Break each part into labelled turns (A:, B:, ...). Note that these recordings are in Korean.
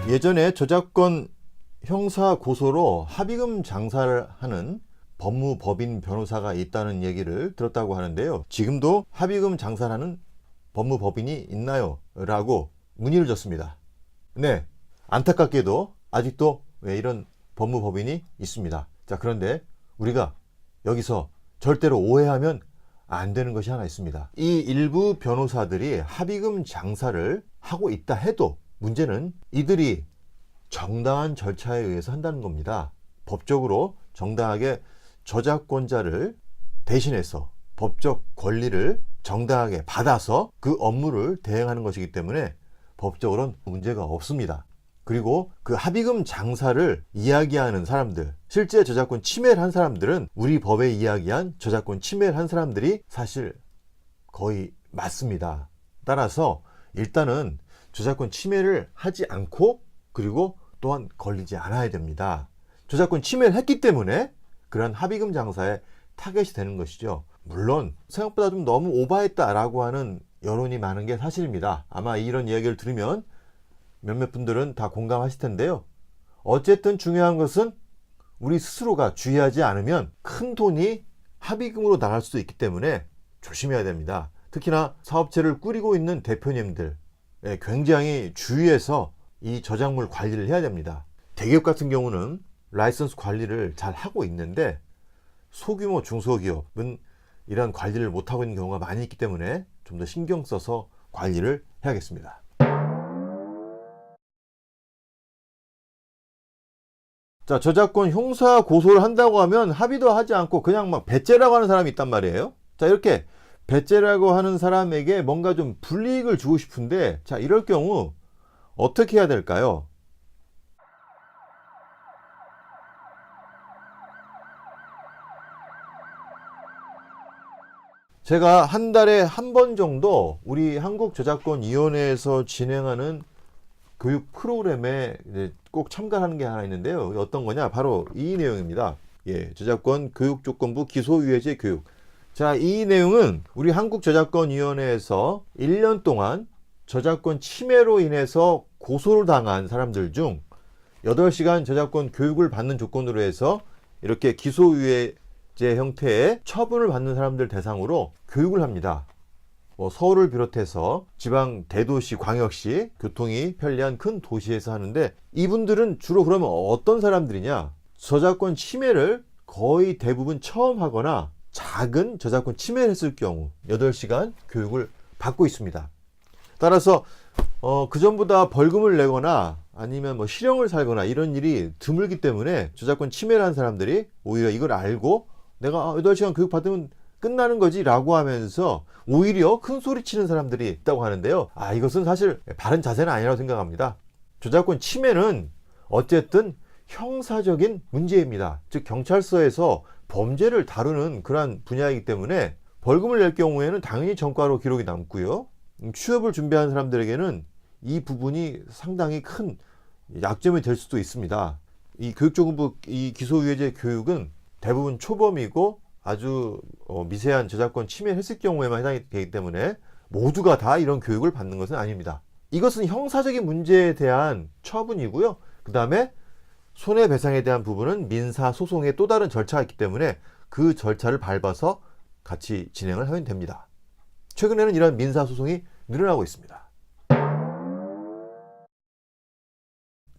A: 예전에 저작권 형사 고소로 합의금 장사를 하는 법무법인 변호사가 있다는 얘기를 들었다고 하는데요. 지금도 합의금 장사를 하는 법무법인이 있나요? 라고 문의를 줬습니다. 네, 안타깝게도 아직도 이런 법무법인이 있습니다. 자, 그런데 우리가 여기서 절대로 오해하면 안 되는 것이 하나 있습니다. 이 일부 변호사들이 합의금 장사를 하고 있다 해도 문제는 이들이 정당한 절차에 의해서 한다는 겁니다. 법적으로 정당하게 저작권자를 대신해서 법적 권리를 정당하게 받아서 그 업무를 대행하는 것이기 때문에 법적으로는 문제가 없습니다. 그리고 그 합의금 장사를 이야기하는 사람들, 실제 저작권 침해를 한 사람들은 우리 법에 이야기한 저작권 침해를 한 사람들이 사실 거의 맞습니다. 따라서 일단은 저작권 침해를 하지 않고 그리고 또한 걸리지 않아야 됩니다. 저작권 침해를 했기 때문에 그런 합의금 장사에 타겟이 되는 것이죠. 물론 생각보다 좀 너무 오바했다라고 하는 여론이 많은 게 사실입니다. 아마 이런 이야기를 들으면 몇몇 분들은 다 공감하실 텐데요. 어쨌든 중요한 것은 우리 스스로가 주의하지 않으면 큰 돈이 합의금으로 나갈 수도 있기 때문에 조심해야 됩니다. 특히나 사업체를 꾸리고 있는 대표님들 굉장히 주의해서 이 저작물 관리를 해야 됩니다. 대기업 같은 경우는 라이선스 관리를 잘 하고 있는데 소규모 중소기업은 이런 관리를 못하고 있는 경우가 많이 있기 때문에 좀 더 신경 써서 관리를 해야겠습니다. 자, 저작권 형사 고소를 한다고 하면 합의도 하지 않고 그냥 막 배째라고 하는 사람이 있단 말이에요. 자, 이렇게 배째라고 하는 사람에게 뭔가 좀 불이익을 주고 싶은데, 자, 이럴 경우 어떻게 해야 될까요? 제가 한 달에 한 번 정도 우리 한국저작권위원회에서 진행하는 교육 프로그램에 꼭 참가하는 게 하나 있는데요. 어떤 거냐? 바로 이 내용입니다. 저작권 교육조건부 기소유예제 교육. 자, 이 내용은 우리 한국저작권위원회에서 1년 동안 저작권 침해로 인해서 고소를 당한 사람들 중 8시간 저작권 교육을 받는 조건으로 해서 이렇게 기소유예제 형태의 처분을 받는 사람들 대상으로 교육을 합니다. 서울을 비롯해서 지방 대도시, 광역시, 교통이 편리한 큰 도시에서 하는데, 이분들은 주로 그러면 어떤 사람들이냐? 저작권 침해를 거의 대부분 처음 하거나 작은 저작권 침해를 했을 경우 8시간 교육을 받고 있습니다. 따라서 그 전보다 벌금을 내거나 아니면 실형을 살거나 이런 일이 드물기 때문에 저작권 침해를 한 사람들이 오히려 이걸 알고 내가 8시간 교육 받으면 끝나는 거지 라고 하면서 오히려 큰 소리 치는 사람들이 있다고 하는데요. 이것은 사실 바른 자세는 아니라고 생각합니다. 저작권 침해는 어쨌든 형사적인 문제입니다. 즉 경찰서에서 범죄를 다루는 그러한 분야이기 때문에 벌금을 낼 경우에는 당연히 전과로 기록이 남고요. 취업을 준비하는 사람들에게는 이 부분이 상당히 큰 약점이 될 수도 있습니다. 이 교육조건부 이 기소유예제 교육은 대부분 초범이고 아주 미세한 저작권 침해를 했을 경우에만 해당이 되기 때문에 모두가 다 이런 교육을 받는 것은 아닙니다. 이것은 형사적인 문제에 대한 처분이고요. 그 다음에 손해배상에 대한 부분은 민사소송의 또 다른 절차가 있기 때문에 그 절차를 밟아서 같이 진행을 하면 됩니다. 최근에는 이런 민사소송이 늘어나고 있습니다.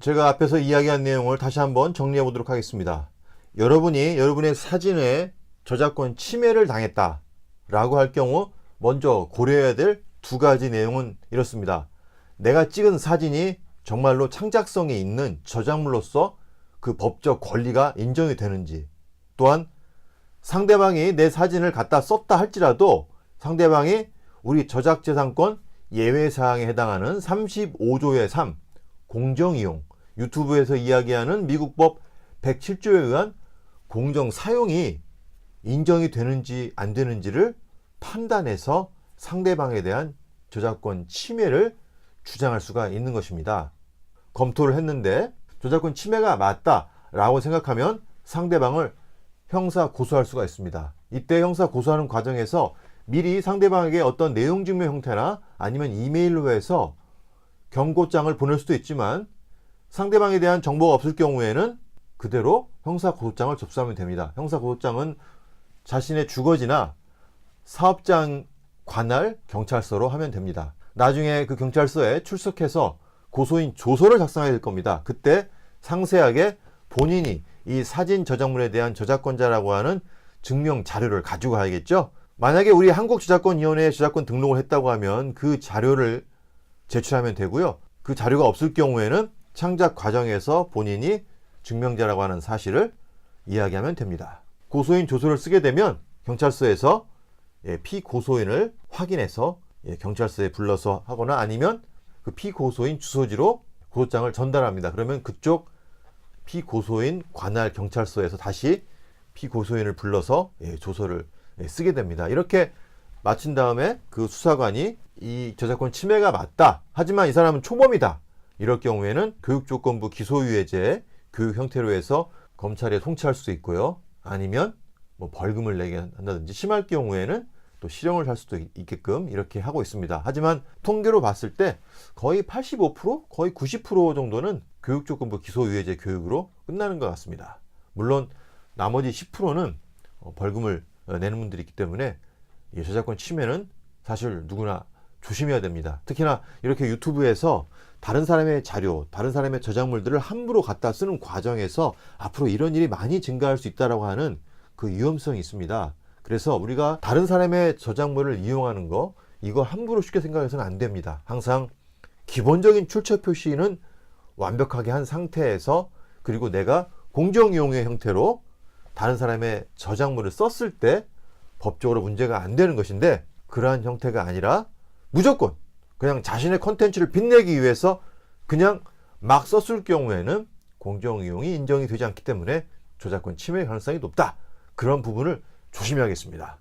A: 제가 앞에서 이야기한 내용을 다시 한번 정리해 보도록 하겠습니다. 여러분이 여러분의 사진에 저작권 침해를 당했다 라고 할 경우 먼저 고려해야 될 2가지 내용은 이렇습니다. 내가 찍은 사진이 정말로 창작성이 있는 저작물로서 그 법적 권리가 인정이 되는지, 또한 상대방이 내 사진을 갖다 썼다 할지라도 상대방이 우리 저작재산권 예외사항에 해당하는 35조의 3 공정이용, 유튜브에서 이야기하는 미국법 107조에 의한 공정사용이 인정이 되는지 안 되는지를 판단해서 상대방에 대한 저작권 침해를 주장할 수가 있는 것입니다. 검토를 했는데 저작권 침해가 맞다라고 생각하면 상대방을 형사 고소할 수가 있습니다. 이때 형사 고소하는 과정에서 미리 상대방에게 어떤 내용 증명 형태나 아니면 이메일로 해서 경고장을 보낼 수도 있지만 상대방에 대한 정보가 없을 경우에는 그대로 형사 고소장을 접수하면 됩니다. 형사 고소장은 자신의 주거지나 사업장 관할 경찰서로 하면 됩니다. 나중에 그 경찰서에 출석해서 고소인 조서를 작성해야 될 겁니다. 그때 상세하게 본인이 이 사진 저작물에 대한 저작권자라고 하는 증명 자료를 가지고 가야겠죠. 만약에 우리 한국저작권위원회에 저작권 등록을 했다고 하면 그 자료를 제출하면 되고요. 그 자료가 없을 경우에는 창작 과정에서 본인이 증명자라고 하는 사실을 이야기하면 됩니다. 고소인 조서를 쓰게 되면 경찰서에서 피고소인을 확인해서 경찰서에 불러서 하거나 아니면 그 피고소인 주소지로 고소장을 전달합니다. 그러면 그쪽 피고소인 관할 경찰서에서 다시 피고소인을 불러서 조서를 쓰게 됩니다. 이렇게 마친 다음에 그 수사관이 이 저작권 침해가 맞다. 하지만 이 사람은 초범이다. 이럴 경우에는 교육조건부 기소유예제 교육 형태로 해서 검찰에 송치할 수도 있고요. 아니면 뭐 벌금을 내게 한다든지 심할 경우에는 또 실형을 할 수도 있게끔 이렇게 하고 있습니다. 하지만 통계로 봤을 때 거의 85%, 거의 90% 정도는 교육조건부 기소유예제 교육으로 끝나는 것 같습니다. 물론 나머지 10%는 벌금을 내는 분들이 있기 때문에 이 저작권 침해는 사실 누구나 조심해야 됩니다. 특히나 이렇게 유튜브에서 다른 사람의 자료, 다른 사람의 저작물들을 함부로 갖다 쓰는 과정에서 앞으로 이런 일이 많이 증가할 수 있다고 하는 그 위험성이 있습니다. 그래서 우리가 다른 사람의 저작물을 이용하는 거, 이거 함부로 쉽게 생각해서는 안 됩니다. 항상 기본적인 출처 표시는 완벽하게 한 상태에서, 그리고 내가 공정이용의 형태로 다른 사람의 저작물을 썼을 때 법적으로 문제가 안 되는 것인데, 그러한 형태가 아니라 무조건 그냥 자신의 컨텐츠를 빛내기 위해서 그냥 막 썼을 경우에는 공정이용이 인정이 되지 않기 때문에 저작권 침해 가능성이 높다. 그런 부분을 조심해야겠습니다.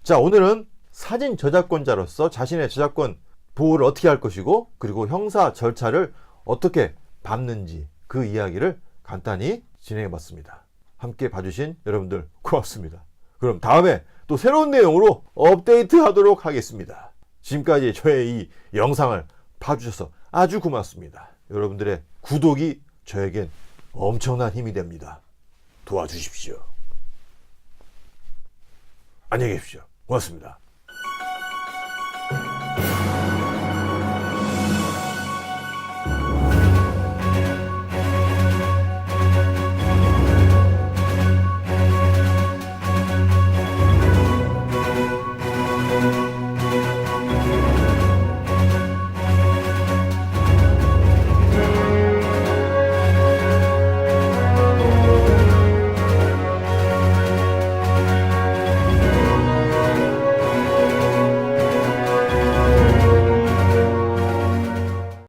A: 자, 오늘은 사진 저작권자로서 자신의 저작권 보호를 어떻게 할 것이고, 그리고 형사 절차를 어떻게 밟는지 그 이야기를 간단히 진행해 봤습니다. 함께 봐주신 여러분들 고맙습니다. 그럼 다음에 또 새로운 내용으로 업데이트 하도록 하겠습니다. 지금까지 저의 이 영상을 봐주셔서 아주 고맙습니다. 여러분들의 구독이 저에겐 엄청난 힘이 됩니다. 도와주십시오. 안녕히 계십시오. 고맙습니다.